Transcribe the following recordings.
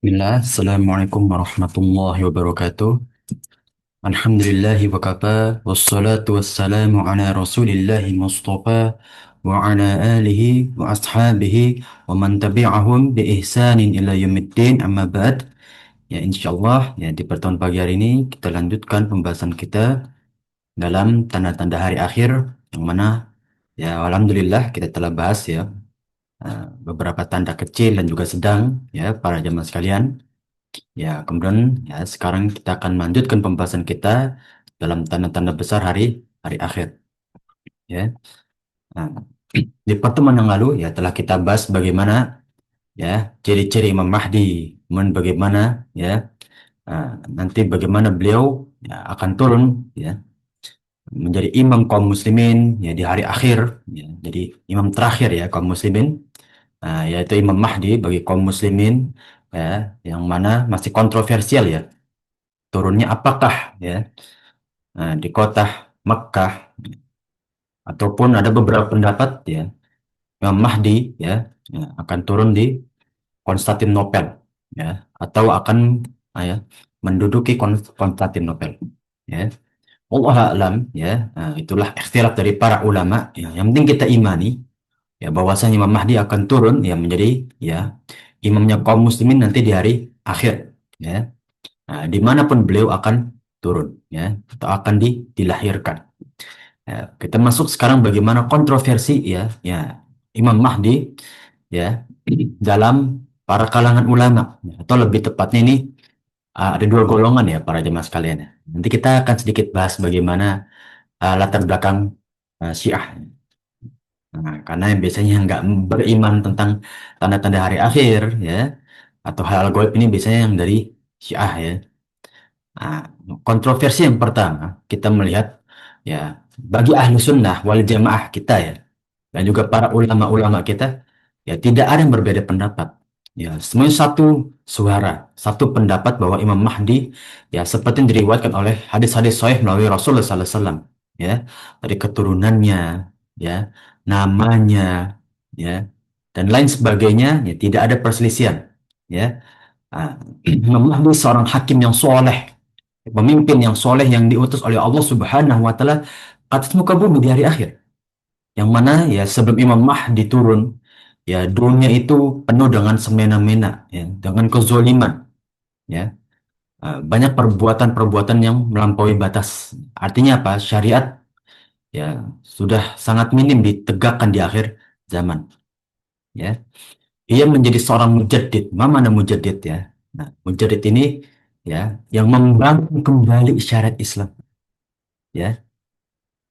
Bismillah, Assalamualaikum warahmatullahi wabarakatuh. Alhamdulillahi wa kafa, wassalatu wassalamu ala rasulillahi mustafa, wa ala alihi wa ashabihi, wa man tabi'ahum bi ihsanin ila yaumiddin, amma ba'd. Ya insyaallah, ya di pertemuan pagi hari ini kita lanjutkan pembahasan kita dalam tanda-tanda hari akhir, yang mana ya alhamdulillah kita telah bahas ya beberapa tanda kecil dan juga sedang ya para jemaah sekalian. Ya, kemudian ya sekarang kita akan melanjutkan pembahasan kita dalam tanda-tanda besar hari akhir. Ya, nah, di pertemuan yang lalu ya telah kita bahas bagaimana ya ciri-ciri Imam Mahdi, kemudian bagaimana ya ah, nanti bagaimana beliau ya, akan turun ya menjadi imam kaum muslimin ya di hari akhir. Ya, jadi imam terakhir ya kaum muslimin, yaitu Imam Mahdi bagi kaum muslimin ya yang mana masih kontroversial ya turunnya apakah ya di kota Mekkah ataupun ada beberapa pendapat ya Imam Mahdi ya, akan turun di Konstantinopel ya atau akan ya menduduki Konstantinopel ya. Allah alam ya, itulah ikhtilaf dari para ulama ya. Yang penting kita imani ya bahwasanya Imam Mahdi akan turun ya menjadi ya imamnya kaum muslimin nanti di hari akhir ya. Nah, dimanapun beliau akan turun ya atau akan dilahirkan. Ya, kita masuk sekarang bagaimana kontroversi ya Imam Mahdi ya dalam para kalangan ulama ya, atau lebih tepatnya ini ada dua golongan ya para jemaah sekalian ya. Nanti kita akan sedikit bahas bagaimana latar belakang Syiah. Nah, karena yang biasanya nggak beriman tentang tanda-tanda hari akhir ya atau hal gaib ini biasanya yang dari Syiah ya. Nah, kontroversi yang pertama kita melihat ya bagi ahlu sunnah wal jamaah kita ya dan juga para ulama-ulama kita ya tidak ada yang berbeda pendapat ya semuanya satu suara satu pendapat bahwa Imam Mahdi ya seperti yang diriwayatkan oleh hadis-hadis sahih melalui Rasulullah SAW ya dari keturunannya ya namanya ya dan lain sebagainya ya tidak ada perselisihan ya. Imam Mahdi seorang hakim yang soleh, pemimpin yang soleh yang diutus oleh Allah Subhanahu wa taala ke atas muka bumi di hari akhir. Yang mana ya sebelum Imam Mahdi turun, ya dunia itu penuh dengan semena-mena, ya, dengan kezoliman, ya. Banyak perbuatan-perbuatan yang melampaui batas. Artinya apa? Syariat ya sudah sangat minim ditegakkan di akhir zaman, ya. Ia menjadi seorang mujaddid. Mana mujaddid ya? Nah, mujaddid ini ya yang membangun kembali syariat Islam, ya.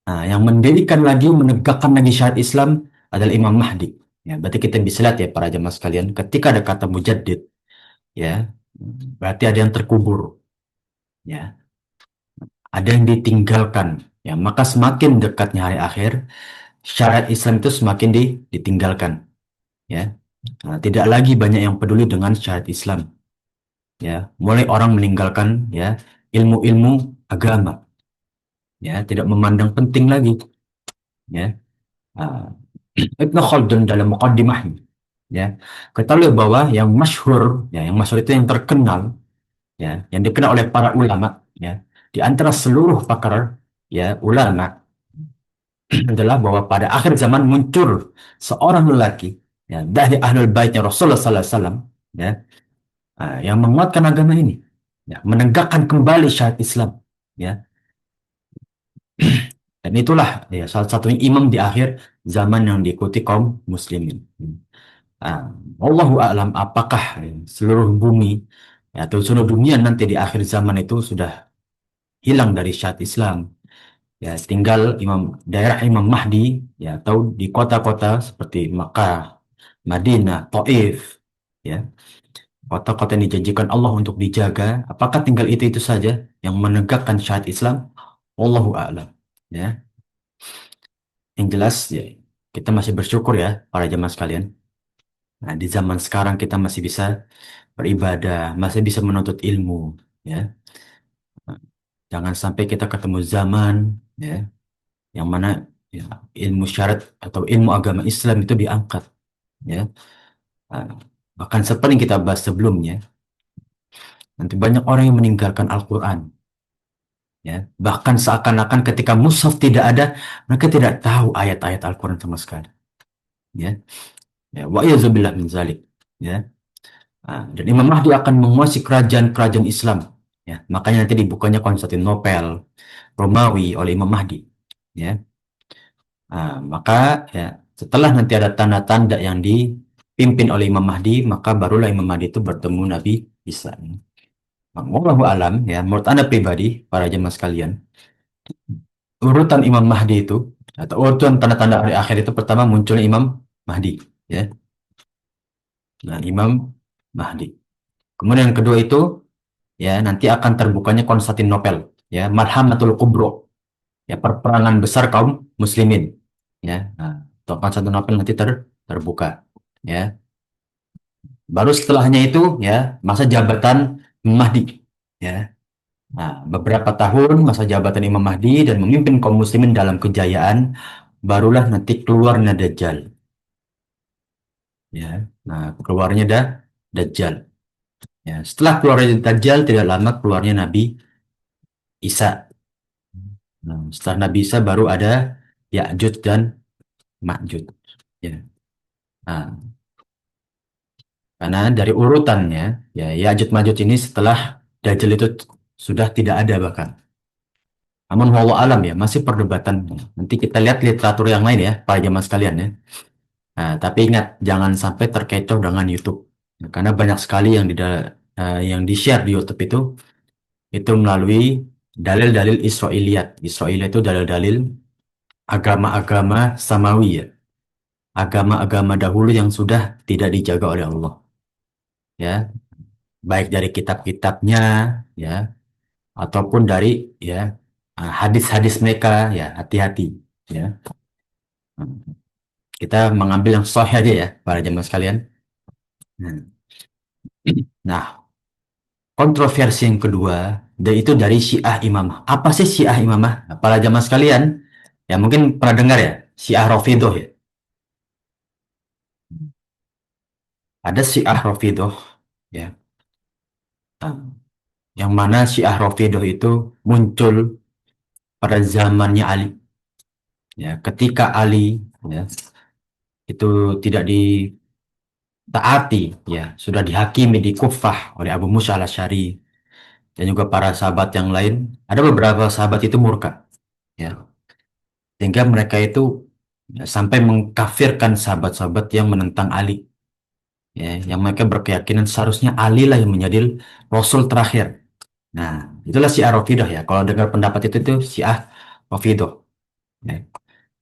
Nah, yang mendirikan lagi, menegakkan lagi syariat Islam adalah Imam Mahdi. Ya, berarti kita bisa lihat ya para jemaah sekalian, ketika ada kata mujaddid, ya, berarti ada yang terkubur, ya, ada yang ditinggalkan. Ya, maka semakin dekatnya hari akhir, syariat Islam itu semakin ditinggalkan. Ya, nah, tidak lagi banyak yang peduli dengan syariat Islam. Ya, mulai orang meninggalkan ya ilmu-ilmu agama. Ya, tidak memandang penting lagi. Ya, Ah, Ibnu Khaldun dalam muqaddimahnya ya ketahui bahwa yang masyhur itu yang terkenal ya yang dikenal oleh para ulama ya di antara seluruh pakar ya ulama adalah bahwa pada akhir zaman muncul seorang lelaki ya dari ahlul baitnya Rasulullah sallallahu alaihi wasallam ya yang menguatkan agama ini ya menegakkan kembali syariat Islam ya dan itulah ya salah satunya imam di akhir zaman yang diikuti kaum muslimin. Ah, Allahu a'lam apakah seluruh bumi ya, atau seluruh dunia nanti di akhir zaman itu sudah hilang dari syariat Islam. Ya, tinggal daerah Imam Mahdi ya atau di kota-kota seperti Makkah, Madinah, Taif ya, kota-kota yang dijanjikan Allah untuk dijaga, apakah tinggal itu saja yang menegakkan syariat Islam? Allahu a'lam. Ya, yang jelas ya kita masih bersyukur ya para jemaah sekalian. Nah, di zaman sekarang kita masih bisa beribadah, masih bisa menuntut ilmu, ya. Jangan sampai kita ketemu zaman, ya, yang mana ya, ilmu syariat atau ilmu agama Islam itu diangkat, ya. Nah, bahkan seperti yang kita bahas sebelumnya, Nanti banyak orang yang meninggalkan Al-Quran. Ya, bahkan seakan-akan ketika mushaf tidak ada, mereka tidak tahu ayat-ayat Al-Quran sama sekali. Ya, ya, wa iyadzubillah min zalik. Ya, dan Imam Mahdi akan menguasai kerajaan-kerajaan Islam. Ya, makanya nanti dibukanya Konstantinopel, Romawi oleh Imam Mahdi. Ya, maka ya setelah nanti ada tanda-tanda yang dipimpin oleh Imam Mahdi, maka barulah Imam Mahdi itu bertemu Nabi Isa. Wallahu alam ya, menurut Anda pribadi, para jemaah sekalian, urutan Imam Mahdi itu atau urutan tanda-tanda hari akhir itu pertama munculnya Imam Mahdi, ya. Nah, Imam Mahdi. Kemudian yang kedua itu ya nanti akan terbukanya Konstantinopel, ya, Malhamatul Kubro, ya, perperangan besar kaum muslimin, ya. Nah, Konstantinopel nanti terbuka, ya. Baru setelahnya itu ya masa jabatan Mahdi, ya. Nah, beberapa tahun masa jabatan Imam Mahdi dan memimpin kaum muslimin dalam kejayaan, barulah nanti keluarnya Dajjal. Ya, nah keluarnya Dajjal. Ya, setelah keluarnya Dajjal tidak lama keluarnya Nabi Isa. Nah, setelah Nabi Isa baru ada Ya'juj dan Ma'juj. Ya. Nah, karena dari urutannya, ya Ya'juj Ma'juj ini setelah Dajjal itu sudah tidak ada bahkan. Namun wallahu alam ya, masih perdebatan. Nanti kita lihat literatur yang lain ya, para jamaah sekalian ya. Nah, tapi ingat jangan sampai terkecoh dengan YouTube. Karena banyak sekali yang di-share di YouTube itu melalui dalil-dalil Israiliyat. Israiliyat itu dalil-dalil agama-agama samawi ya. Agama-agama dahulu yang sudah tidak dijaga oleh Allah. Ya, baik dari kitab-kitabnya ya ataupun dari ya hadis-hadis mereka ya hati-hati ya. Kita mengambil yang sahih aja ya para jemaah sekalian. Nah, kontroversi yang kedua, itu dari Syiah Imamah. Apa sih Syiah Imamah? Nah, para jamaah sekalian, ya mungkin pernah dengar ya, Syiah Rafidhah ya. Ada Syiah Rafidhah, ya. Yang mana Syiah Rafidhah itu muncul pada zamannya Ali. Ya, ketika Ali ya, itu tidak ditaati, ya, sudah dihakimi di Kufah oleh Abu Musa al-Asy'ari dan juga para sahabat yang lain. Ada beberapa sahabat itu murka, ya. Sehingga mereka itu ya, sampai mengkafirkan sahabat-sahabat yang menentang Ali. Ya, yang mereka berkeyakinan seharusnya Ali lah yang menjadi Rasul terakhir. Nah, itulah Syiah Rafidhah ya. Kalau dengar pendapat itu Syiah Rafidhah. Ya.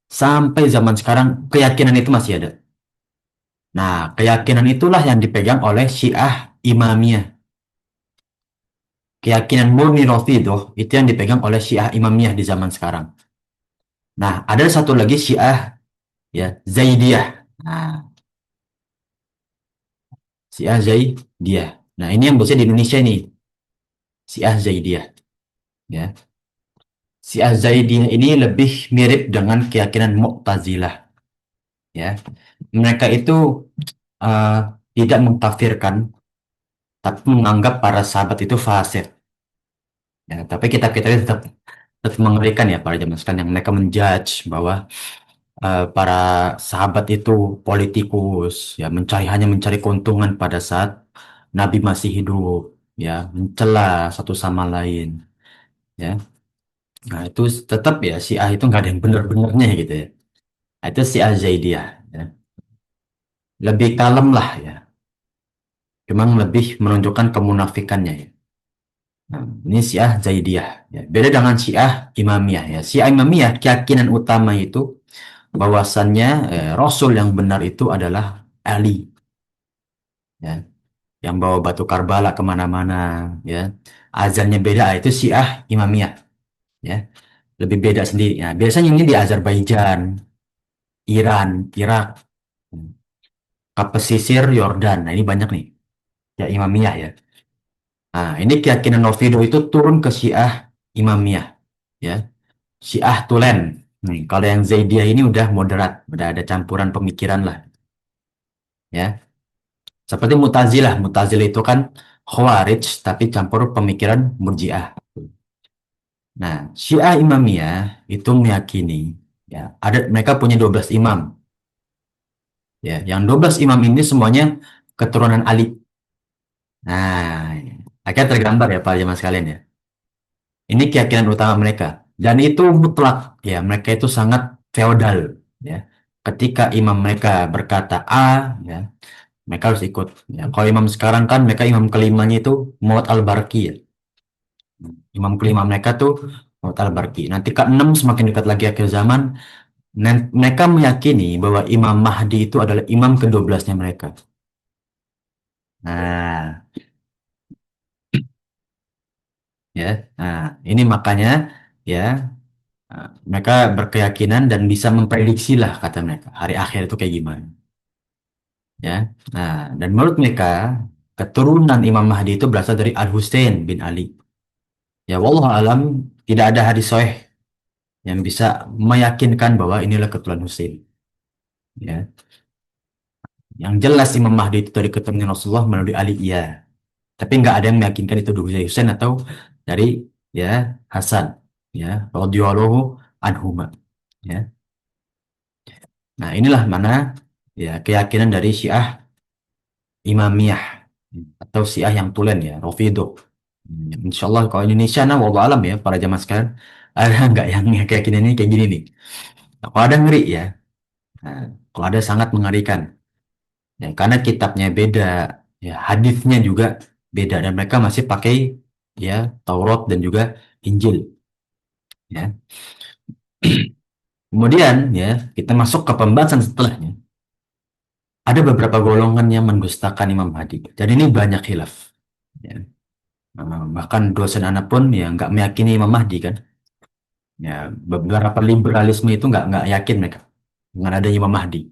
Sampai zaman sekarang keyakinan itu masih ada. Nah, keyakinan itulah yang dipegang oleh Syiah Imamiyah. Keyakinan murni Rafidhah itu yang dipegang oleh Syiah Imamiyah di zaman sekarang. Nah, ada satu lagi Syiah ya Zaidiyah. Nah, Syiah Zaidiyah. Nah, ini yang biasanya di Indonesia nih, Syiah Zaidiyah. Ya. Syiah Zaidiyah ini lebih mirip dengan keyakinan Mu'tazilah. Ya. Mereka itu uh, tidak mengkafirkan, tapi menganggap para sahabat itu fasik. Ya, tapi kita tetap mengerikan ya para jamaah sekalian yang mereka menjudge bahwa para sahabat itu politikus, ya hanya mencari keuntungan pada saat Nabi masih hidup, ya mencela satu sama lain, ya. Nah itu tetap ya si A itu nggak ada yang benar-benarnya gitu ya. Nah, itu si A Zaidiyah, ya. Lebih kalem lah ya, memang lebih menunjukkan kemunafikannya ya. Nah, ini si A Zaidiyah, ya. Beda dengan si A Imamiyah ya. Si A Imamiyah keyakinan utama itu bahwasannya Rasul yang benar itu adalah Ali, ya. Yang bawa batu Karbala kemana-mana, ya. Azannya beda, itu Syiah Imamiyah, ya. Lebih beda sendiri. Ya, biasanya ini di Azerbaijan, Iran, Irak, ke pesisir Yordan. Nah, ini banyak nih, ya Imamiyah ya. Nah, ini keyakinan Novido itu turun ke Syiah Imamiyah, ya. Syiah Tulen. Nih, kalau yang Zaidiyah ini udah moderat, udah ada campuran pemikiran lah, ya. Seperti Mu'tazilah. Mu'tazilah itu kan Khawarij tapi campur pemikiran Murji'ah. Nah, Syiah Imamiyah itu meyakini ya, ada mereka punya 12 imam ya. Yang 12 imam ini semuanya keturunan Ali. Nah, akhirnya tergambar ya Pak Jemaah sekalian ya. Ini keyakinan utama mereka. Dan itu mutlak ya, mereka itu sangat feodal ya. Ketika imam mereka berkata A ya, mereka harus ikut. Ya, kalau imam sekarang kan mereka imam kelimanya itu Muhammad Al-Barqi ya. Imam kelima mereka tuh Muhammad Al-Barqi. Nanti keenam semakin dekat lagi akhir zaman, mereka meyakini bahwa Imam Mahdi itu adalah imam ke-12-nya mereka. Nah, ya. Nah, ini makanya ya mereka berkeyakinan dan bisa memprediksi lah kata mereka hari akhir itu kayak gimana. Ya. Nah, dan menurut mereka keturunan Imam Mahdi itu berasal dari Al Husain bin Ali. Ya, wallahu alam tidak ada hadis sahih yang bisa meyakinkan bahwa inilah keturunan Husain. Ya. Yang jelas Imam Mahdi itu dari keturunan Rasulullah melalui Ali, iya. Tapi nggak ada yang meyakinkan itu dari Husain atau dari ya Hasan, ya radhiyallahu anhuma. Ya. Nah inilah mana ya keyakinan dari Syiah Imamiyah atau Syiah yang tulen ya Rafidho. Insya Allah kalau Indonesia nah wallahu alam ya para jamaah sekalian ada nggak yang keyakinan ini kayak gini nih? Nah, kalau ada ngeri ya, nah, kalau ada sangat mengerikan. Ya, karena kitabnya beda, ya hadisnya juga beda dan mereka masih pakai ya Taurat dan juga Injil. Ya. Kemudian ya kita masuk ke pembahasan setelahnya. Ada beberapa golongan yang mendustakan Imam Mahdi. Dan ini banyak khilaf. Ya. Bahkan dosen anak pun ya nggak meyakini Imam Mahdi kan. Ya beberapa liberalisme itu nggak yakin mereka dengan adanya Imam Mahdi.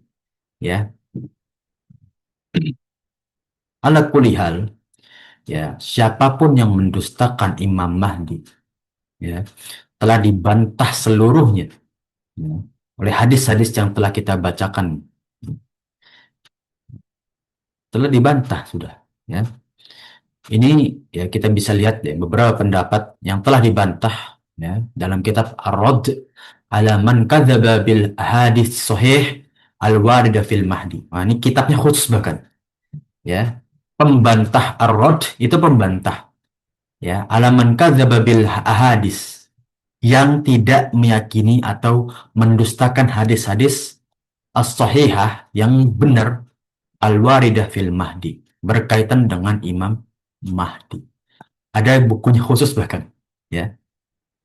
Ya. Ala kulihal ya siapapun yang mendustakan Imam Mahdi ya telah dibantah seluruhnya ya, oleh hadis-hadis yang telah kita bacakan telah dibantah sudah ya ini ya kita bisa lihat ya beberapa pendapat yang telah dibantah ya dalam kitab Ar-Radd ala man kadzdzaba bil hadis sahih al-warida fil mahdi. Nah, ini kitabnya khusus bahkan ya pembantah Ar-Radd itu pembantah ya ala man kadzdzaba bil ahadis yang tidak meyakini atau mendustakan hadis-hadis as-sahihah yang benar al-waridah fil mahdi berkaitan dengan Imam Mahdi. Ada bukunya khusus bahkan ya.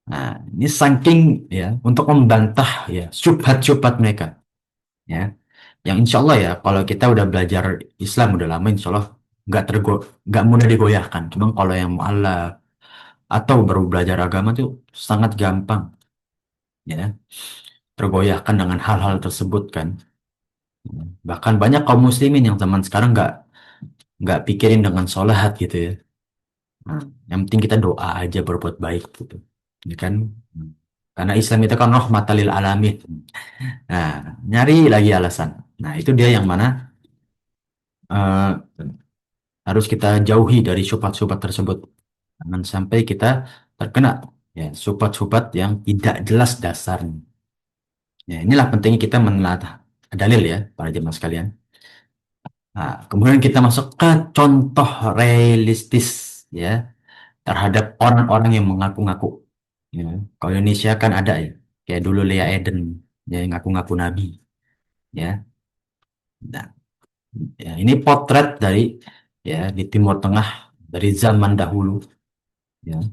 Nah, ini saking ya untuk membantah ya syubhat-syubhat mereka ya. Yang insya Allah ya kalau kita udah belajar Islam udah lama insya Allah nggak mudah digoyahkan. Cuma kalau yang mu'alaf atau baru belajar agama tuh sangat gampang ya tergoyahkan dengan hal-hal tersebut kan. Bahkan banyak kaum muslimin yang zaman sekarang nggak pikirin dengan sholat gitu ya. Nah, yang penting kita doa aja berbuat baik gitu. Ya kan? Karena Islam itu kan rahmatan lil alamin. Nah, nyari lagi alasan. Nah, itu dia yang mana eh, harus kita jauhi dari syubhat-syubhat tersebut. Jangan sampai kita terkena ya syubhat-syubhat yang tidak jelas dasarnya. Ya, inilah pentingnya kita menelaah dalil ya, para jemaah sekalian. Nah, kemudian kita masuk ke contoh realistis ya terhadap orang-orang yang mengaku-ngaku. Ya, kalau Indonesia kan ada ya, kayak dulu Lea Eden ya, yang ngaku-ngaku nabi. Ya, nah, ya, ini potret dari ya di Timur Tengah dari zaman dahulu. Ya,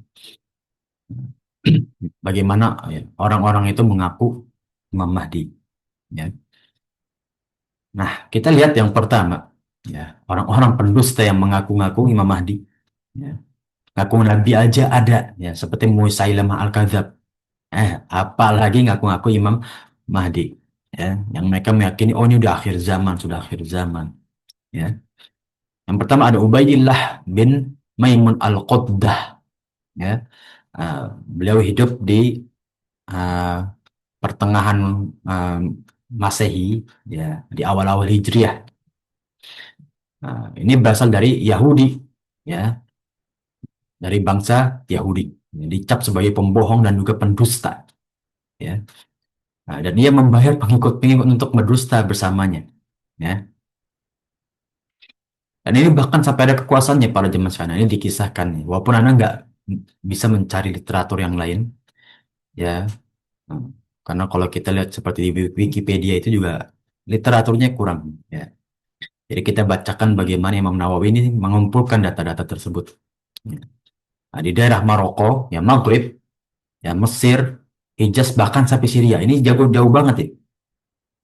bagaimana ya, orang-orang itu mengaku Imam Mahdi. Ya. Nah, kita lihat yang pertama, ya orang-orang pendusta yang mengaku-ngaku Imam Mahdi. Ya. Ngaku Nabi aja ada, ya seperti Musailamah Al-Kadzab. Apalagi ngaku-ngaku Imam Mahdi. Ya, yang mereka meyakini oh ini udah akhir zaman, sudah akhir zaman. Ya. Yang pertama ada Ubaidillah bin Maimun Al-Quddah. Ya. Beliau hidup di uh, pertengahan uh, Masehi, ya, di awal-awal Hijriah. Nah, ini berasal dari Yahudi, ya, dari bangsa Yahudi. Dicap sebagai pembohong dan juga pendusta, ya. Nah, dan ia membayar pengikut-pengikut untuk berdusta bersamanya, ya. Dan ini bahkan sampai ada kekuasaannya pada zaman sekarang. Ini dikisahkan, nih. Walaupun Anda nggak bisa mencari literatur yang lain, ya. Hmm. Karena kalau kita lihat seperti di Wikipedia itu juga literaturnya kurang, ya. Jadi kita bacakan bagaimana Imam Nawawi ini mengumpulkan data-data tersebut. Ya. Nah, di daerah Maroko, ya Maghrib, ya Mesir, Hijaz bahkan sampai Syria. Ini jauh-jauh banget ya.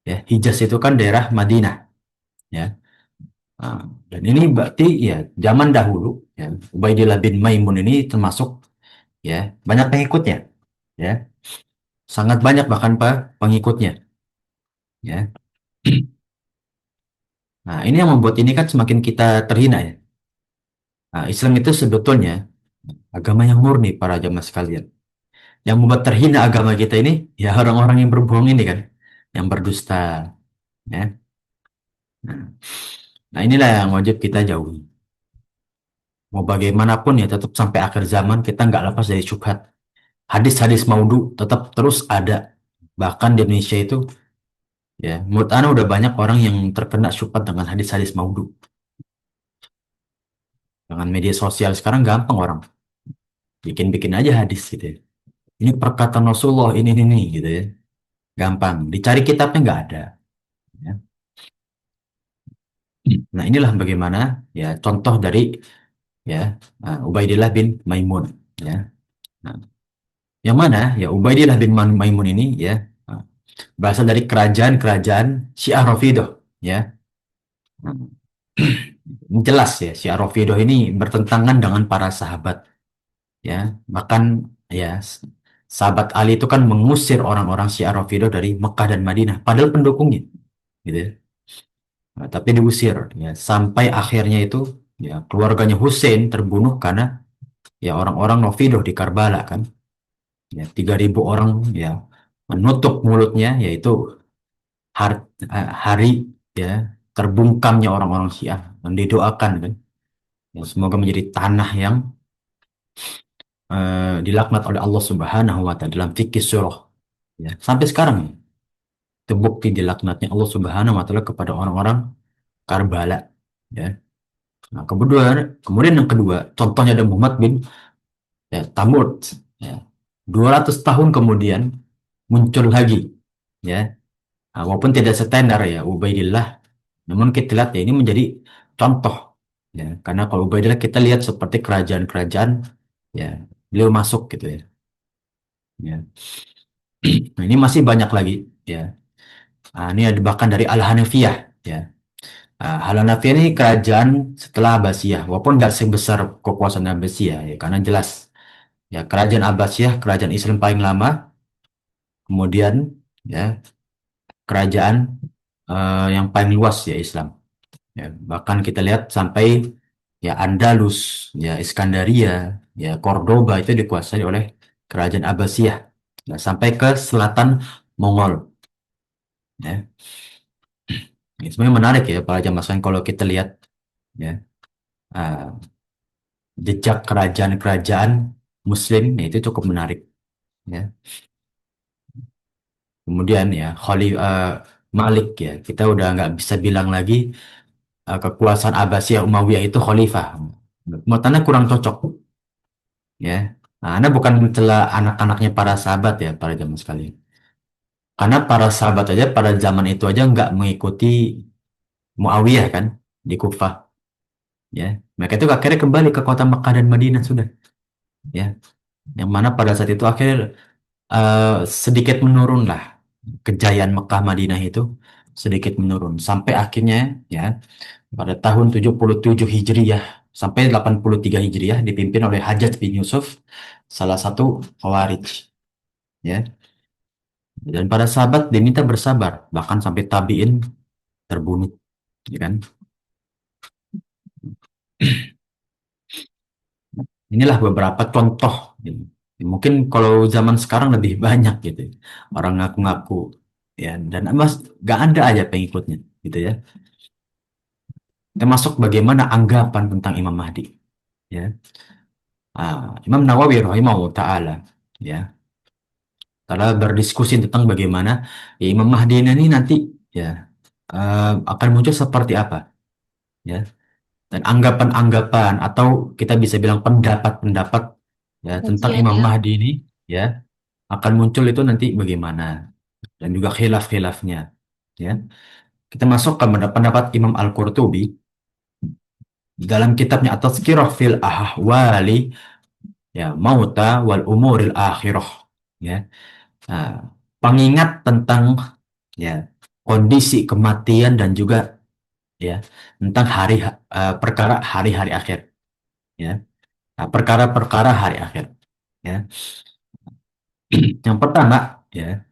Ya, Hijaz itu kan daerah Madinah, ya. Nah, dan ini berarti ya zaman dahulu, ya Ubaidillah bin Maimun ini termasuk ya banyak pengikutnya, ya sangat banyak bahkan pengikutnya, ya. Nah, ini yang membuat ini kan semakin kita terhina ya. Nah, Islam itu sebetulnya agama yang murni para jamaah sekalian. Yang membuat terhina agama kita ini ya orang-orang yang berbohong ini kan, yang berdusta, ya. Nah, inilah yang wajib kita jauhi. Mau bagaimanapun ya tetap sampai akhir zaman kita nggak lepas dari syubhat. Hadis-hadis maudhu tetap terus ada. Bahkan di Indonesia itu ya menurut Ana udah banyak orang yang terkena syubhat dengan hadis-hadis maudhu. Dengan media sosial sekarang gampang orang bikin-bikin aja hadis gitu ya. Ini perkataan Rasulullah ini gitu ya. Gampang. Dicari kitabnya nggak ada. Ya. Nah, inilah bagaimana ya contoh dari ya Ubaidillah bin Maimun, ya. Nah, yang mana ya Ubaidillah bin Maimun ini ya berasal dari kerajaan-kerajaan Syiah Rafidhah, ya. Nah, jelas ya Syiah Rafidhah ini bertentangan dengan para sahabat, ya. Bahkan ya sahabat Ali itu kan mengusir orang-orang Syiah Rafidhah dari Mekah dan Madinah padahal pendukungnya, gitu ya. Nah, tapi diusir ya sampai akhirnya itu ya keluarganya Hussein terbunuh karena ya orang-orang Rafidhah di Karbala kan, ya 3.000 orang ya menutup mulutnya, yaitu hari ya terbungkamnya orang-orang Syiah dan didoakan kan, ya, semoga menjadi tanah yang dilaknat oleh Allah Subhanahu wa taala dalam fikih surah, ya sampai sekarang ya, terbukti dilaknatnya Allah Subhanahu wa taala kepada orang-orang Karbala, ya. Nah, kemudian yang kedua contohnya ada Muhammad bin ya, Tamud, ya 200 tahun kemudian muncul lagi, ya. Nah, walaupun tidak setenar ya Ubaidillah, namun kita lihat ya ini menjadi contoh, ya. Karena kalau Ubaidillah kita lihat seperti kerajaan-kerajaan, ya beliau masuk gitu ya. Ya. Nah, ini masih banyak lagi, ya. Nah, ini ada bahkan dari Al-Hanafiyah, ya. Al-Hanafiyah ini kerajaan setelah Abbasiyah, walaupun nggak sebesar kekuasaan Abbasiyah, ya karena jelas ya kerajaan Abbasiyah kerajaan Islam paling lama, kemudian ya kerajaan yang paling luas ya Islam. Ya, bahkan kita lihat sampai ya Andalus, ya Iskandaria, ya Cordoba itu dikuasai oleh kerajaan Abbasiyah. Nah, sampai ke selatan Mongol. Ya. Ini sebenarnya menarik ya para jamaah sekalian kalau kita lihat ya uh, jejak kerajaan-kerajaan Muslim ya, itu cukup menarik. Ya. Kemudian ya Malik ya kita udah nggak bisa bilang lagi kekuasaan Abbasiyah Umayyah itu khalifah. Menurut Anda kurang cocok, ya. Nah, Anda bukan mencela anak-anaknya para sahabat ya, para zaman sekalian. Karena para sahabat aja pada zaman itu aja nggak mengikuti Muawiyah kan di Kufah, ya. Mereka itu akhirnya kembali ke kota Mekah dan Madinah sudah, ya. Yang mana pada saat itu akhirnya sedikit menurun lah kejayaan Mekah Madinah itu sedikit menurun sampai akhirnya ya pada tahun 77 Hijriyah sampai 83 Hijriyah dipimpin oleh Hajjaj bin Yusuf, salah satu Khawarij, ya. Dan para sahabat diminta bersabar bahkan sampai tabiin terbunuh, ya kan. Inilah beberapa contoh gitu. Mungkin kalau zaman sekarang lebih banyak gitu ya. Orang ngaku-ngaku ya dan mas gak ada aja pengikutnya gitu ya. termasuk bagaimana anggapan tentang Imam Mahdi. Ya, Imam Nawawi rahimahullah taala, ya, telah berdiskusi tentang bagaimana ya, Imam Mahdi ini nanti ya akan muncul seperti apa, ya, dan anggapan-anggapan atau kita bisa bilang pendapat-pendapat ya tentang Kajian Imam ya. Mahdi ini ya akan muncul itu nanti bagaimana dan juga khilaf-khilafnya, ya. Kita masuk ke pendapat Imam Al-Qurtubi di dalam kitabnya At-Tazkirah fil Ahwali, ya, Mauta wal Umuril Akhirah, ya. Nah, pengingat tentang ya kondisi kematian dan juga ya tentang perkara hari-hari akhir, ya. Nah, perkara-perkara hari akhir, ya. Yang pertama, ya,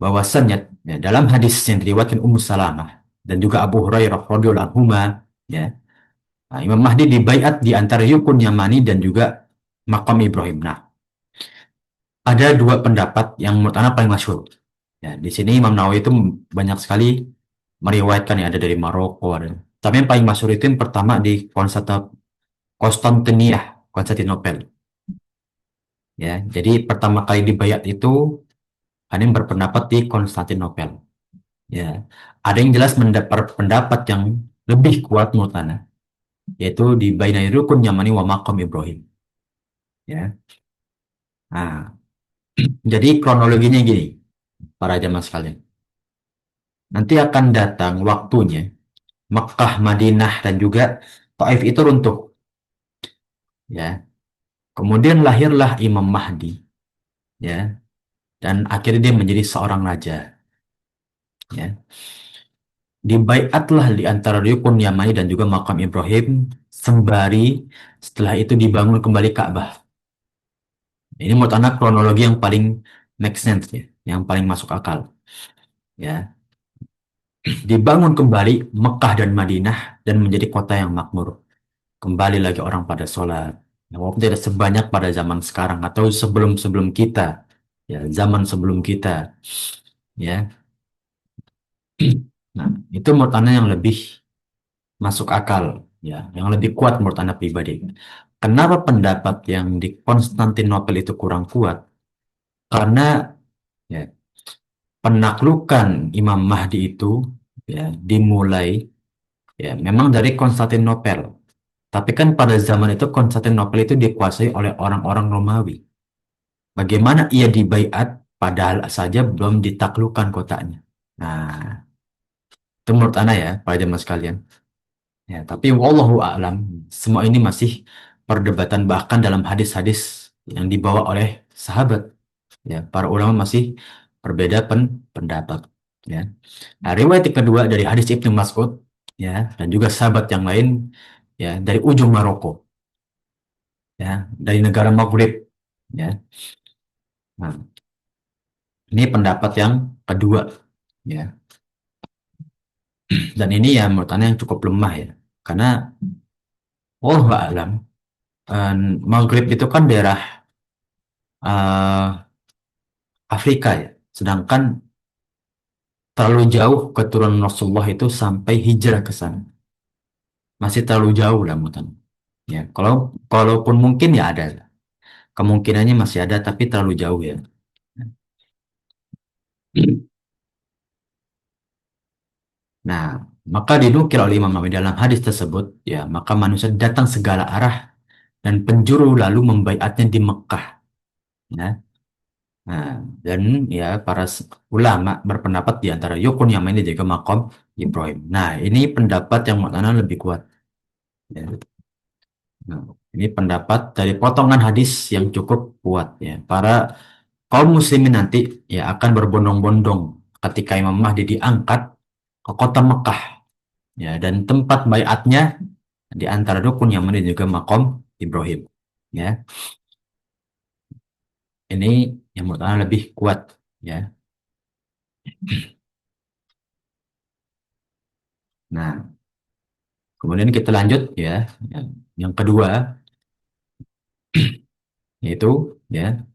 bahwasannya ya, dalam hadis yang diriwayatkan Ummu Salamah dan juga Abu Hurairah radhiyallahu anhuma, ya, nah, Imam Mahdi dibaiat di antara Rukun Yamani dan juga Makam Ibrahim. Nah, ada dua pendapat yang menurut Anda paling masyhur. Ya, di sini Imam Nawawi itu banyak sekali meriwayatkan, ya, ada dari Maroko, ada. Tapi yang paling masyhur itu yang pertama di Konstantinia, Konstantinopel. Ya, jadi pertama kali dibayat itu ada yang berpendapat di Konstantinopel. Ya, ada yang jelas mendapat pendapat yang lebih kuat menurut Anda, yaitu di Bainai Rukun Yamani wa Maqam Ibrahim. Ya, nah, jadi kronologinya gini, para jamaah sekalian. Nanti akan datang waktunya Mekkah, Madinah, dan juga Taif itu runtuh. Ya, kemudian lahirlah Imam Mahdi. Ya, dan akhirnya dia menjadi seorang raja. Ya, dibaiatlah di antara Rukun Yamani dan juga Makam Ibrahim sembari setelah itu dibangun kembali Ka'bah. Ini menurut anak kronologi yang paling make sense, ya, yang paling masuk akal. Ya, dibangun kembali Mekah dan Madinah dan menjadi kota yang makmur. Kembali lagi orang pada sholat. Ya, walaupun tidak sebanyak pada zaman sekarang atau sebelum-sebelum kita, ya, zaman sebelum kita, ya. Nah, itu menurut anak yang lebih masuk akal, ya, yang lebih kuat menurut anak pribadi. Kenapa pendapat yang di Konstantinopel itu kurang kuat? Karena ya, penaklukan Imam Mahdi itu ya dimulai ya memang dari Konstantinopel. Tapi kan pada zaman itu Konstantinopel itu dikuasai oleh orang-orang Romawi. Bagaimana ia dibaiat padahal saja belum ditaklukkan kotanya. Nah, itu menurut Ana, ya, para jemaah sekalian. Ya, tapi wallahu a'lam, semua ini masih perdebatan bahkan dalam hadis-hadis yang dibawa oleh sahabat. Ya, para ulama masih berbeda pendapat. Ya. Nah, riwayat yang kedua dari hadis Ibnu Mas'ud, ya, dan juga sahabat yang lain, ya, dari ujung Maroko, ya, dari negara Maghrib, ya. Nah, ini pendapat yang kedua, ya. Dan ini ya menurut Anda yang cukup lemah, ya. Karena oh alam, eh, Maghrib itu kan daerah eh, Afrika, ya. Sedangkan terlalu jauh keturunan Rasulullah itu sampai hijrah ke sana. Masih terlalu jauh lah menurut Anda. Ya, kalaupun mungkin ya ada. Kemungkinannya masih ada tapi terlalu jauh, ya. Nah, maka dinukil oleh Imam Nawawi dalam hadis tersebut, ya, maka manusia datang segala arah dan penjuru lalu membaiatnya di Mekah. Ya. Nah, dan ya para ulama berpendapat di antara Yukun yang ini juga makom Ibrahim. Nah, ini pendapat yang mana lebih kuat. Ya. Nah, ini pendapat dari potongan hadis yang cukup kuat, ya. Para kaum muslimin nanti ya akan berbondong-bondong ketika Imam Mahdi diangkat ke kota Mekah, ya, dan tempat baiatnya di antara rukun yang mana juga makom Ibrahim, ya. Ini yang menurut saya lebih kuat, ya. Nah, kemudian kita lanjut, ya, yang kedua yaitu, ya,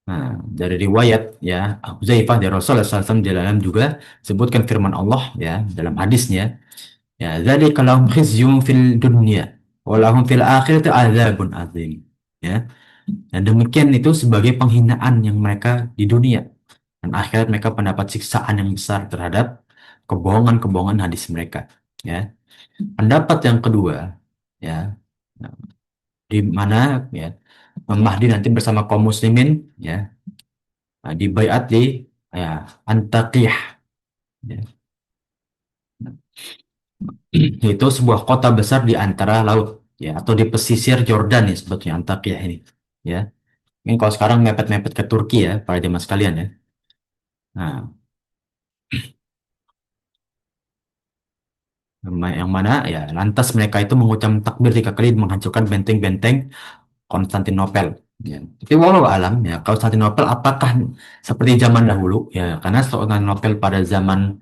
nah, dari riwayat, ya, Zaifah dari Rasulullah SAW di dalam juga sebutkan firman Allah, ya, dalam hadisnya, Ya, dzalika lahum khizyun fil dunya wa lahum fil akhirati adzabun adzim. Ya. Dan demikian itu sebagai penghinaan yang mereka di dunia. Dan akhirat mereka mendapat siksaan yang besar terhadap kebohongan-kebohongan hadis mereka. Ya. Pendapat yang kedua, ya, di mana ya Imam Mahdi nanti bersama kaum muslimin ya di baiat di ya Antaqiyah ya. Itu sebuah kota besar di antara laut ya atau di pesisir Jordan ya sebetulnya Antaqiyah ini ya. Ini kalau sekarang mepet-mepet ke Turki ya para jemaah sekalian ya. Nah, yang mana ya lantas mereka itu mengucap takbir 3 kali menghancurkan benteng-benteng Konstantinopel. Ya. Tapi walau alam ya Konstantinopel apakah seperti zaman dahulu ya karena Konstantinopel pada zaman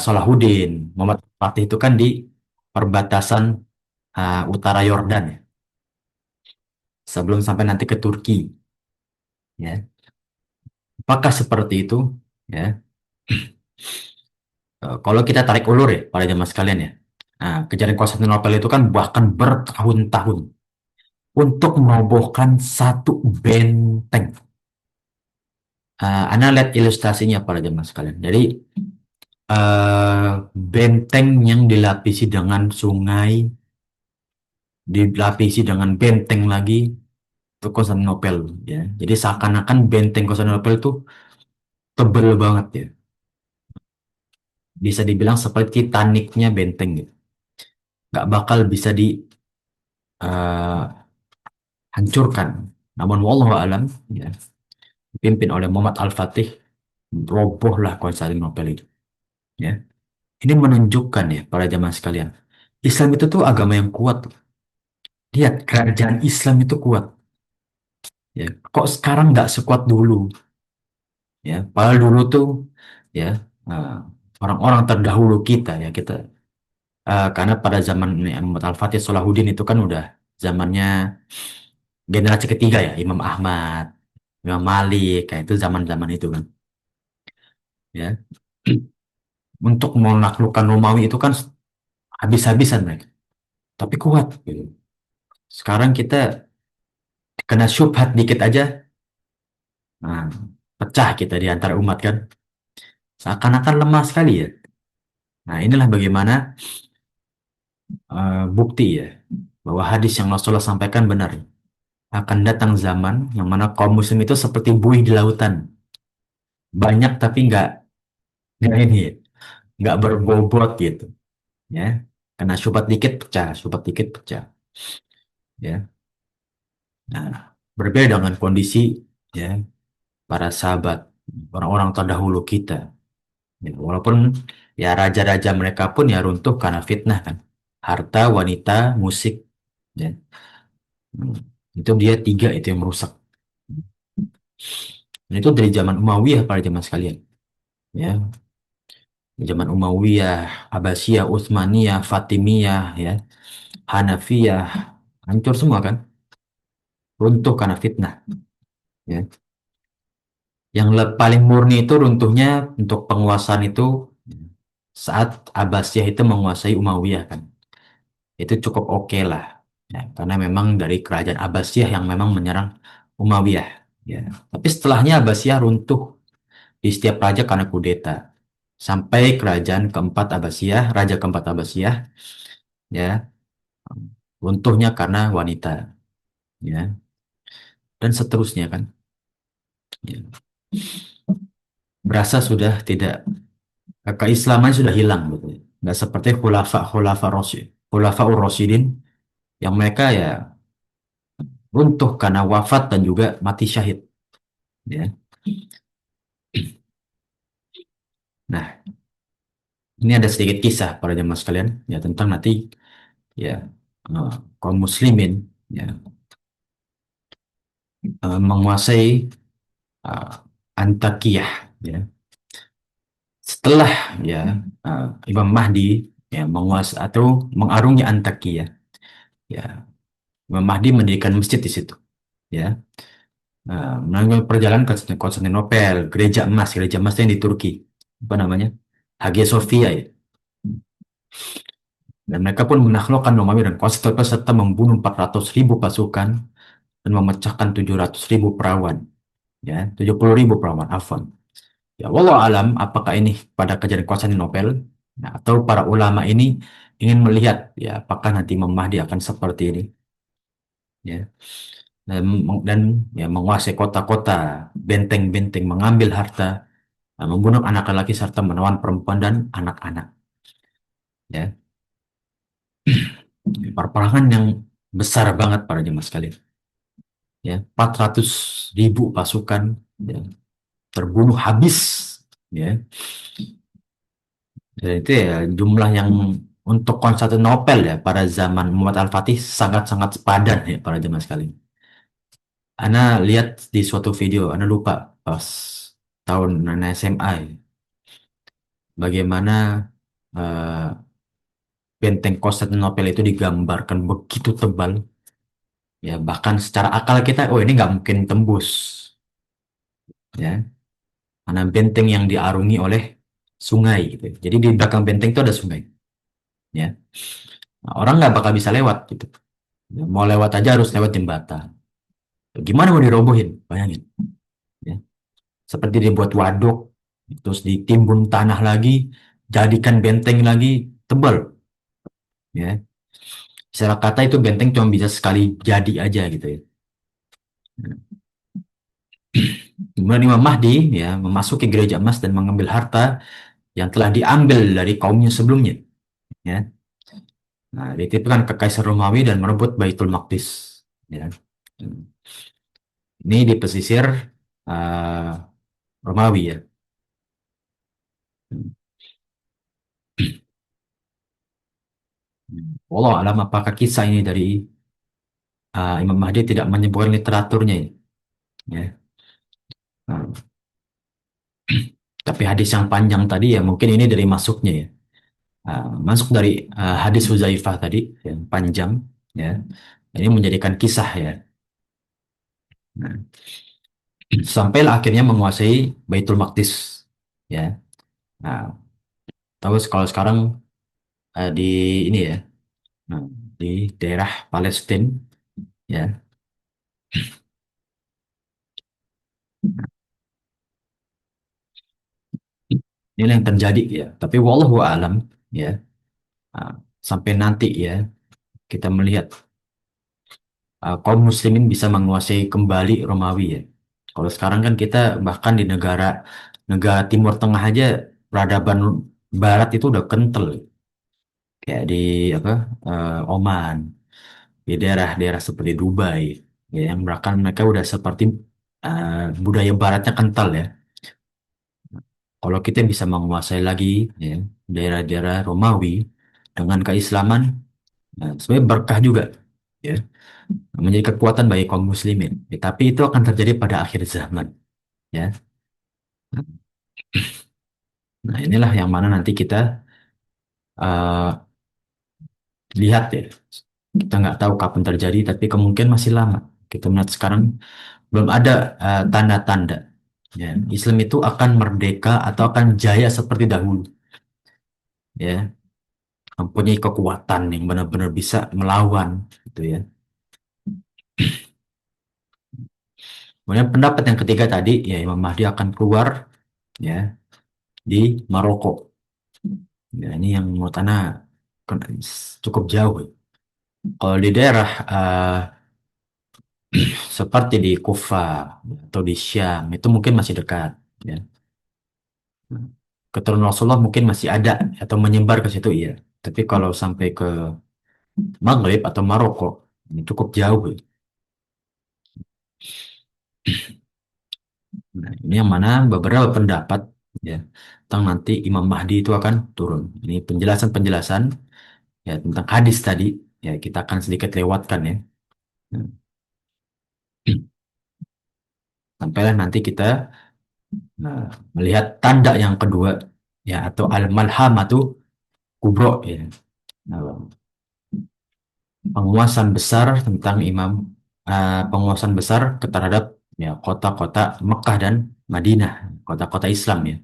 Salahuddin Muhammad Fatih itu kan di perbatasan utara Yordan ya sebelum sampai nanti ke Turki ya. Apakah seperti itu ya? Kalau kita tarik ulur ya pada zaman sekalian ya. Nah, kejadian Konstantinopel itu kan bahkan bertahun-tahun untuk merobohkan satu benteng. Anda lihat ilustrasinya pada zaman sekalian. Jadi benteng yang dilapisi dengan sungai, dilapisi dengan benteng lagi, itu Konstantinopel ya. Jadi seakan-akan benteng Konstantinopel itu tebel banget ya. Bisa dibilang seperti Titanicnya benteng gitu. Nggak bakal bisa dihancurkan. Namun wallahu alam ya, dipimpin oleh Muhammad Al-Fatih, robohlah Konstantinopel itu. Ya. Ini menunjukkan ya para jamaah sekalian. Islam itu tuh agama yang kuat. Lihat, kerajaan Islam itu kuat. Ya. Kok sekarang nggak sekuat dulu? Ya, padahal dulu tuh ya eh, orang-orang terdahulu kita ya kita karena pada zaman Muhammad Al-Fatih Salahuddin itu kan udah zamannya generasi ketiga ya Imam Ahmad, Imam Malik kayak itu zaman-zaman itu kan ya untuk menaklukkan Romawi itu kan habis-habisan mereka tapi kuat gitu. Sekarang kita kena syubhat dikit aja nah, pecah kita di antara umat kan seakan-akan lemah sekali ya. Nah inilah bagaimana bukti ya bahwa hadis yang Rasulullah sampaikan benar. Akan datang zaman yang mana kaum muslim itu seperti buih di lautan. Banyak tapi nggak ini, nggak berbobot gitu. Ya, kena syubhat dikit pecah, syubhat dikit pecah. Ya, nah berbeda dengan kondisi ya para sahabat, orang-orang terdahulu kita. Ya, walaupun ya raja-raja mereka pun ya runtuh karena fitnah kan, harta, wanita, musik. Ya. Hmm. Itu dia tiga itu yang merusak. Dan itu dari zaman Umayyah pada zaman sekalian. Ya, zaman Umayyah, Abbasiyah, Utsmaniyah, Fatimiyah, ya, Hanafiyah, hancur semua kan, runtuh karena fitnah. Ya. Yang paling murni itu runtuhnya untuk penguasaan itu saat Abbasiyah itu menguasai Umayyah kan, itu cukup oke lah, ya, karena memang dari kerajaan Abbasiyah yang memang menyerang Umayyah. Ya. Tapi setelahnya Abbasiyah runtuh di setiap raja karena kudeta. Sampai kerajaan keempat Abbasiyah, raja keempat Abbasiyah, ya runtuhnya karena wanita ya dan seterusnya kan ya. Berasa sudah tidak keislaman sudah hilang gitu ya. Nggak seperti khulafa Rasyid khulafaur Rasyidin yang mereka ya runtuh karena wafat dan juga mati syahid ya. Nah ini ada sedikit kisah para jemaah sekalian ya tentang nanti ya eh, kaum muslimin ya menguasai eh, Antakya ya setelah ya Imam Mahdi ya menguasai atau mengarungi Antakya ya Imam Mahdi mendirikan masjid di situ ya melalui perjalanan ke Konstantinopel gereja emas yang di Turki apa namanya Hagia Sophia ya Dan mereka pun menaklukkan Romawi dan Konstantinopel serta membunuh 400.000 pasukan dan memecahkan 700.000 perawan. Ya, 70.000 perawan, afwan. Ya, wallahu alam, apakah ini pada kejadian Konstantinopel, nah, atau para ulama ini ingin melihat, ya, apakah nanti Imam Mahdi akan seperti ini, ya, dan ya menguasai kota-kota, benteng-benteng, mengambil harta, membunuh anak laki serta menelan perempuan dan anak-anak. Ya, perperangan yang besar banget para jemaah sekalian. Ya, 400.000 pasukan, ya, terbunuh habis. Ya, dan itu ya jumlah yang untuk Konstantinopel ya pada zaman Muhammad Al-Fatih sangat-sangat padan ya para jemaah sekalian. Ana lihat di suatu video, Ana lupa pas tahun Ana SMA ya, bagaimana eh, benteng Konstantinopel itu digambarkan begitu tebal, ya bahkan secara akal kita, oh ini nggak mungkin tembus, ya, karena benteng yang diarungi oleh sungai gitu. Jadi di belakang benteng itu ada sungai, ya. Nah, orang nggak bakal bisa lewat gitu. Ya, mau lewat aja harus lewat jembatan. Gimana mau dirobohin? Bayangin, ya. Seperti dibuat waduk, terus ditimbun tanah lagi, jadikan benteng lagi tebal, ya. Secara kata itu benteng cuma bisa sekali jadi aja gitu ya. Kemudian Imam Mahdi ya memasuki gereja emas dan mengambil harta yang telah diambil dari kaumnya sebelumnya. Ya. Nah, dititipkan ke Kaisar Romawi dan merebut Baitul Maqdis. Ya. Ini di pesisir eh, Romawi ya. Allah alam apakah kisah ini dari Imam Mahdi tidak menyebutkan literaturnya ini. Ya. Nah, tapi hadis yang panjang tadi ya mungkin ini dari masuknya ya. Masuk dari hadis Huzaifah tadi yang panjang ya. Ini menjadikan kisah ya. Nah, sampailah akhirnya menguasai Baitul Maqdis ya. Nah, terus kalau sekarang di ini ya, nah, di daerah Palestina ya. Inilah yang terjadi ya. Tapi wallahu alam ya. Nah, sampai nanti ya kita melihat kaum muslimin bisa menguasai kembali Romawi ya. Kalau sekarang kan kita bahkan di negara negara Timur Tengah aja peradaban Barat itu udah kental kayak di apa Oman, di daerah-daerah seperti Dubai ya, yang bahkan mereka udah seperti budaya Baratnya kental ya. Kalau kita bisa menguasai lagi ya, daerah-daerah Romawi dengan keislaman, sebenarnya berkah juga ya, menjadi kekuatan bagi kaum muslimin. Ya, tapi itu akan terjadi pada akhir zaman ya. Nah, inilah yang mana nanti kita eh, lihat ya. Kita nggak tahu kapan terjadi, tapi kemungkinan masih lama. Kita melihat sekarang belum ada tanda-tanda. Ya, Islam itu akan merdeka atau akan jaya seperti dahulu. Ya, mempunyai kekuatan yang benar-benar bisa melawan, gitu ya. Kemudian pendapat yang ketiga tadi, ya Imam Mahdi akan keluar, ya, di Maroko. Ya, ini yang menurut Ana cukup jauh. Kalau di daerah seperti di Kufa atau di Syam itu mungkin masih dekat. Ya. Keturunan Rasulullah mungkin masih ada atau menyebar ke situ iya. Tapi kalau sampai ke Maghrib atau Maroko ini cukup jauh. Nah, ini yang mana beberapa pendapat ya tentang nanti Imam Mahdi itu akan turun. Ini penjelasan-penjelasan ya tentang hadis tadi ya kita akan sedikit lewatkan ya. Nah, sampailah nanti kita melihat tanda yang kedua ya atau al-malhamatu kubro ya. Nah, penguasaan besar tentang penguasaan besar terhadap ya kota-kota Mekah dan Madinah, kota-kota Islam ya.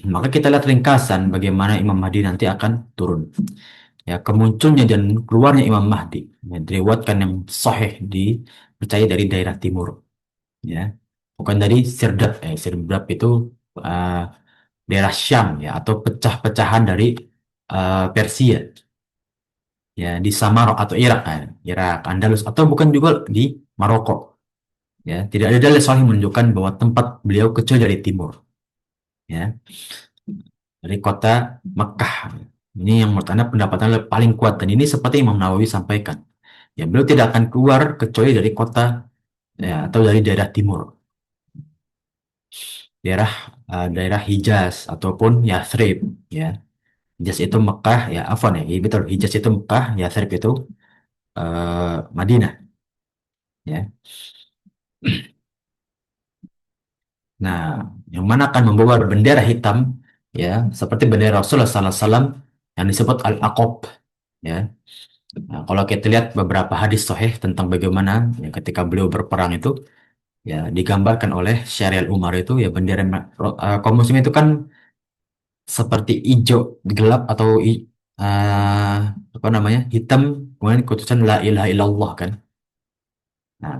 Maka kita lihat ringkasan bagaimana Imam Mahdi nanti akan turun. Ya, kemunculnya dan keluarnya Imam Mahdi. Ya, diriwayatkan yang sahih dipercaya dari daerah timur. Ya, bukan dari Sirdab. Sirdab itu uh, daerah Syam ya, atau pecah-pecahan dari Persia. Ya, di Samarra atau Irak, Irak, Andalus, atau bukan juga di Maroko. Ya, tidak ada dalil sahih menunjukkan bahwa tempat beliau kecil dari timur. Ya, dari kota Mekah. Ini yang menurut Anda pendapatannya paling kuat, dan ini seperti Imam Nawawi sampaikan. Ya, beliau tidak akan keluar kecuali dari kota, ya, atau dari daerah timur, daerah daerah Hijaz ataupun Yathrib. Ya, Hijaz itu Mekah, ya, afwan ya, iya betul. Hijaz itu Mekah, Yathrib itu Madinah. Ya, nah, yang mana akan membawa bendera hitam, ya, seperti bendera Rasulullah SAW yang disebut Al-Aqab. Ya, nah, kalau kita lihat beberapa hadis sahih tentang bagaimana ya, ketika beliau berperang itu, ya, digambarkan oleh Syarial Umar itu, ya, bendera kaum muslim itu kan seperti hijau gelap atau eh, apa namanya, hitam, kemudian kutusan la ilaha illallah kan. Nah,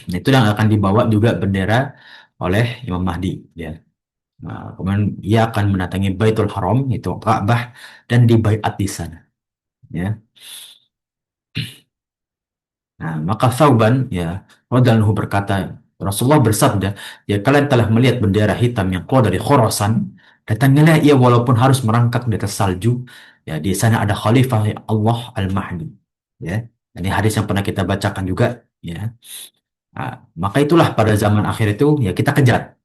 itu yang akan dibawa juga bendera oleh Imam Mahdi, ya. Nah, kemudian ia akan mendatangi Baitul Haram, itu Ka'bah, dan dibaiat di sana, ya. Nah, maka Thauban, ya, radhiyallahu anhu berkata, Rasulullah bersabda, ya, kalian telah melihat bendera hitam yang keluar dari Khorasan, datangilah ia walaupun harus merangkak di atas salju, ya, di sana ada Khalifah Allah Al-Mahdi, ya. Ini hadis yang pernah kita bacakan juga, ya. Nah, maka itulah pada zaman akhir itu, ya, kita kejar,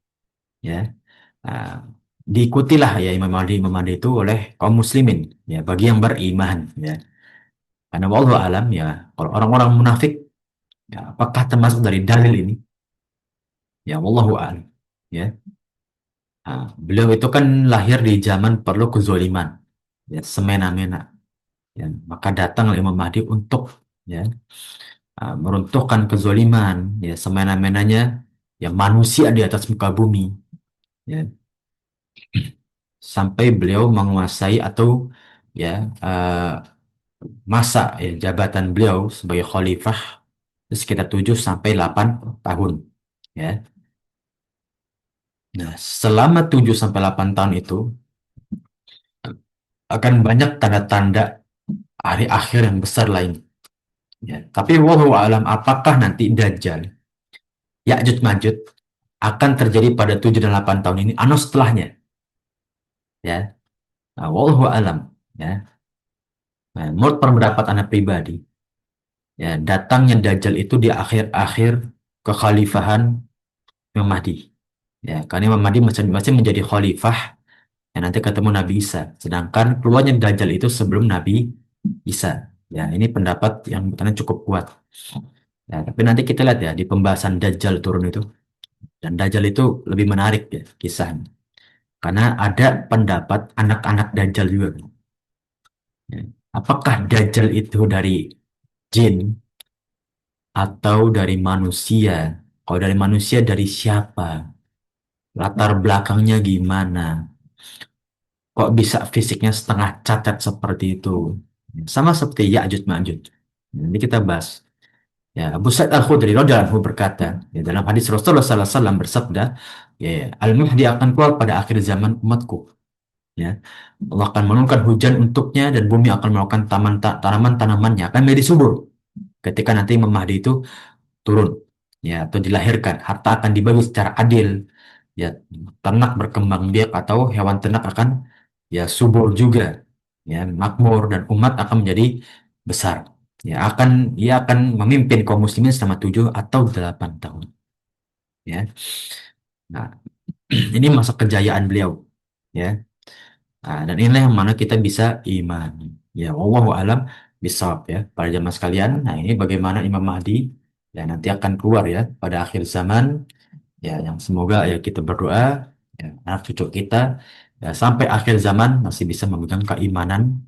ya. Nah, diikutilah, ya, Imam Mahdi itu oleh kaum muslimin, ya, bagi yang beriman, ya. Karena wallahu alam, ya, kalau orang-orang munafik, ya, apakah termasuk dari dalil ini? Ya, wallahu a'lam. Ya, beliau itu kan lahir di zaman perlu kezoliman, ya, semena-mena. Ya, maka datang Imam Mahdi untuk, ya, meruntuhkan kezoliman, ya, semena-menanya, ya, manusia di atas muka bumi, ya, sampai beliau menguasai atau, ya, masa, ya, jabatan beliau sebagai khalifah itu sekitar 7 sampai 8 tahun, ya. Nah, selama 7 sampai 8 tahun itu akan banyak tanda-tanda hari akhir yang besar lain. Ya. Tapi wallahu alam apakah nanti Dajjal, Ya'juj Ma'juj akan terjadi pada 7 dan 8 tahun ini atau setelahnya. Ya. Nah, wallahu alam. Ya. Nah, menurut pendapat anak pribadi, ya, datangnya Dajjal itu di akhir-akhir kekhalifahan Imam Mahdi. Ya, karena Imam Mahdi masih menjadi khalifah yang nanti ketemu Nabi Isa. Sedangkan keluarnya Dajjal itu sebelum Nabi Isa. Ya, ini pendapat yang betulnya cukup kuat. Ya, tapi nanti kita lihat ya di pembahasan Dajjal turun itu. Dan Dajjal itu lebih menarik ya kisahnya. Karena ada pendapat anak-anak Dajjal juga. Ya. Apakah Dajjal itu dari jin atau dari manusia? Kalau dari manusia dari siapa? Latar belakangnya gimana? Kok bisa fisiknya setengah cacat seperti itu? Sama seperti Ya'juj Ma'juj. Nanti kita bahas. Ya, Abu Sa'id Al-Khudri radhiyallahu anhu berkata, ya, dalam hadis Rasulullah SAW bersabda, ya, Al-Mahdi akan keluar pada akhir zaman umatku. Ya, Allah akan menurunkan hujan untuknya dan bumi akan melakukan tanaman-tanamannya akan menjadi subur. Ketika nanti Imam Mahdi itu turun, ya, atau dilahirkan, harta akan dibagi secara adil. Ya, ternak berkembang biak atau hewan ternak akan, ya, subur juga, ya, makmur, dan umat akan menjadi besar. Ya, ia akan memimpin kaum muslimin selama 7 atau 8 tahun. Ya, nah, ini masa kejayaan beliau. Ya, nah, dan inilah yang mana kita bisa imani. Ya, wallahu alam bisawab, ya, para jamaah sekalian. Nah, ini bagaimana Imam Mahdi, ya, nanti akan keluar, ya, pada akhir zaman. Ya, yang semoga, ya, kita berdoa, ya, anak cucu kita, ya, sampai akhir zaman masih bisa memegang keimanan,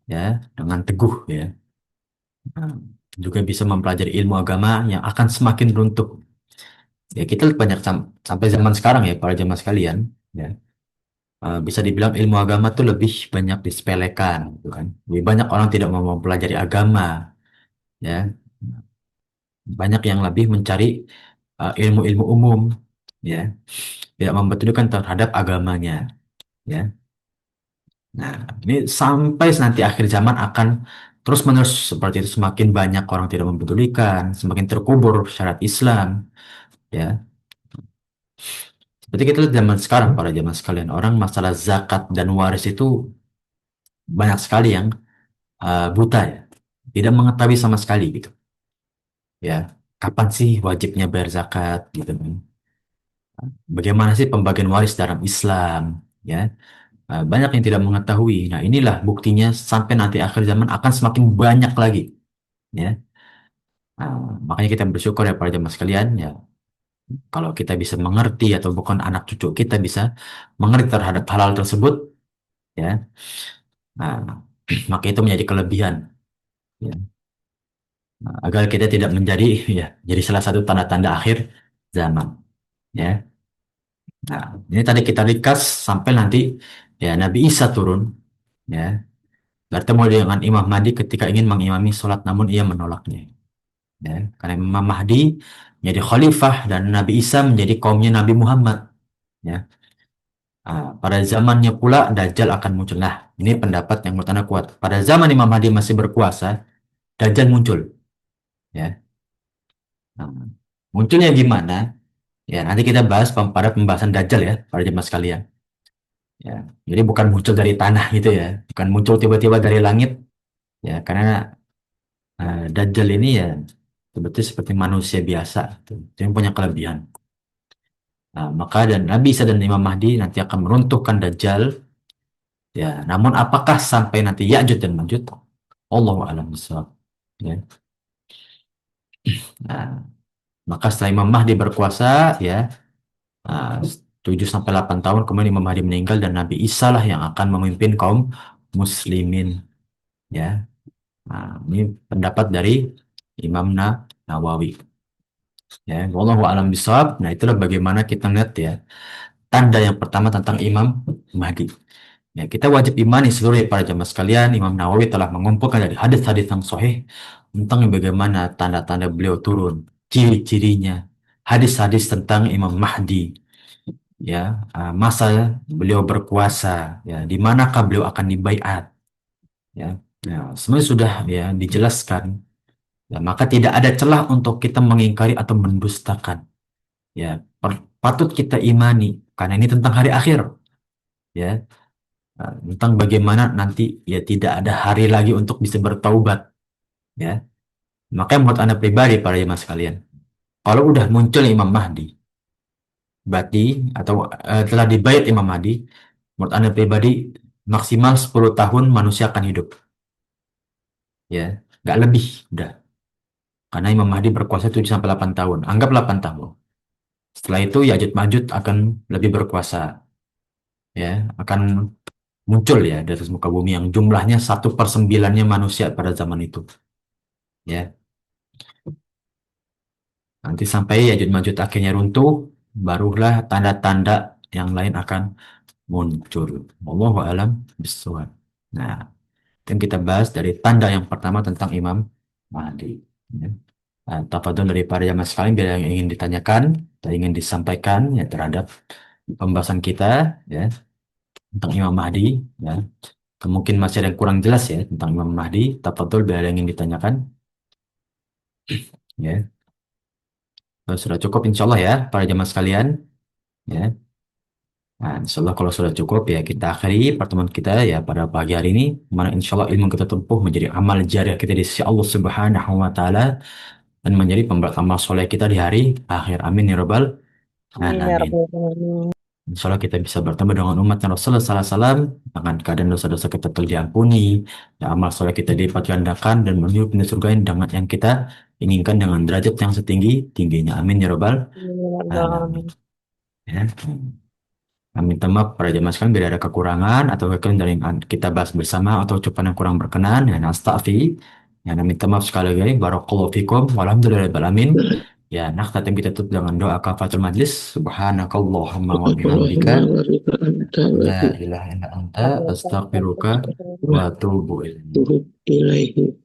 ya, dengan teguh, ya. Nah, juga bisa mempelajari ilmu agama yang akan semakin runtuh, Ya kita banyak sampai zaman sekarang ya para jamaah sekalian, ya bisa dibilang ilmu agama tuh lebih banyak disepelekan, gitu kan. Lebih banyak orang tidak mau mempelajari agama, ya. Banyak yang lebih mencari ilmu-ilmu umum, ya, tidak mempedulikan terhadap agamanya, ya. Nah, ini sampai nanti akhir zaman akan terus-menerus seperti itu, semakin banyak orang tidak mempedulikan, semakin terkubur syariat Islam, ya. Seperti kita lihat zaman sekarang, para zaman sekalian, orang masalah zakat dan waris itu banyak sekali yang buta ya, tidak mengetahui sama sekali gitu, ya. Kapan sih wajibnya bayar zakat gitu kan? Bagaimana sih pembagian waris dalam Islam, ya? Banyak yang tidak mengetahui. Nah, inilah buktinya sampai nanti akhir zaman akan semakin banyak lagi, ya. Makanya kita bersyukur ya para jemaah sekalian, ya. Kalau kita bisa mengerti atau bukan anak cucu kita bisa mengerti terhadap halal tersebut, ya. Nah, maka itu menjadi kelebihan, ya. Agar kita tidak menjadi ya jadi salah satu tanda-tanda akhir zaman, ya. Nah, ini tadi kita ringkas sampai nanti ya Nabi Isa turun, ya. Bertemu dengan Imam Mahdi ketika ingin mengimami sholat namun ia menolaknya, ya. Karena Imam Mahdi menjadi khalifah dan Nabi Isa menjadi kaumnya Nabi Muhammad, ya. Pada zamannya pula Dajjal akan muncul. Nah, ini pendapat yang menurut Anda kuat. Pada zaman Imam Mahdi masih berkuasa, Dajjal muncul, ya. Nah, munculnya gimana? Ya, nanti kita bahas pada pembahasan Dajjal ya, para jemaah sekalian. Ya, jadi bukan muncul dari tanah gitu ya, bukan muncul tiba-tiba dari langit, ya, karena Dajjal ini ya sebetulnya seperti manusia biasa, gitu. Yang punya kelebihan. Nah, maka dan Nabi Isa dan Imam Mahdi nanti akan meruntuhkan Dajjal, ya. Namun apakah sampai nanti Ya'juj dan Ma'juj? Allahu a'lam bishawab. Ya. Nah, maka setelah Imam Mahdi berkuasa, ya, 7 sampai 8 tahun kemudian Imam Mahdi meninggal dan Nabi Isa lah yang akan memimpin kaum muslimin, ya. Nah, ini pendapat dari Imam Nawawi, ya. Wallahu a'lam bishawab. Nah, itulah bagaimana kita lihat ya tanda yang pertama tentang Imam Mahdi. Ya, kita wajib imani seluruh para jamaah sekalian. Imam Nawawi telah mengumpulkan dari hadis-hadis yang sahih tentang bagaimana tanda-tanda beliau turun, ciri-cirinya, hadis-hadis tentang Imam Mahdi, ya, masa beliau berkuasa, ya, di manakah beliau akan dibaiat, ya. Nah, semuanya sudah ya dijelaskan. Ya, maka tidak ada celah untuk kita mengingkari atau mendustakan. Ya, patut kita imani karena ini tentang hari akhir, ya. Tentang bagaimana nanti ya tidak ada hari lagi untuk bisa bertaubat, ya. Makanya menurut Anda pribadi para jemaah sekalian, kalau udah muncul Imam Mahdi, berarti atau telah dibayat Imam Mahdi, menurut Anda pribadi maksimal 10 tahun manusia akan hidup, ya. Nggak lebih, udah. Karena Imam Mahdi berkuasa 7 sampai 8 tahun. Anggap 8 tahun. Setelah itu Ya'juj Ma'juj akan lebih berkuasa, ya, akan muncul ya dari atas muka bumi yang jumlahnya 1/9-nya manusia pada zaman itu, ya. Nanti sampai Ya'juj Ma'juj akhirnya runtuh, barulah tanda-tanda yang lain akan muncul. Wallahu a'lam bishawab. Nah, itu yang kita bahas dari tanda yang pertama tentang Imam Mahdi, ya. Tafadhol daripada jamaah sekalian bila yang ingin ditanyakan atau ingin disampaikan ya terhadap pembahasan kita, ya, tentang Imam Mahdi, ya. Mungkin masih ada yang kurang jelas ya tentang Imam Mahdi. Tafadhol bila ada yang ingin ditanyakan, ya. Sudah cukup insya Allah ya para jamaah sekalian, ya. Nah, insya Allah kalau sudah cukup ya kita akhiri pertemuan kita ya pada pagi hari ini, mana insya Allah ilmu kita tempuh menjadi amal jariah kita di sisi Allah Subhanahu Wa Taala dan menjadi pemberat amal soleh kita di hari akhir. Amin ya Rabbal Amin ya alamin. rabbal alamin. Insya Allah kita bisa bertemu dengan umat Rasulullah Sallallahu Alaihi Wasallam dengan keadaan dosa-dosa kita telah diampuni, ya, amal soleh kita dilipat gandakan dan menuju pintu surga dengan yang kita inginkan dengan derajat yang setinggi tingginya. Amin ya Rabbal Amin ya rabbal alamin. alamin. Ya. Kami minta maaf para jemaah sekalian bila ada kekurangan atau kekurangan dari yang kita bahas bersama atau ucapan yang kurang berkenan. Ya, nasta'fi. Ya, kami minta maaf sekali lagi. Barakallahu fikum. Walhamdulillahirabbil alamin. Ya, nah kita tutup dengan doa kafatul majlis. Subhanakallahumma wa bihamdika. Allahumma warika anta La lagi ilaha illa anta Amin. astaghfiruka wa atubu ilaik. turut ilaihi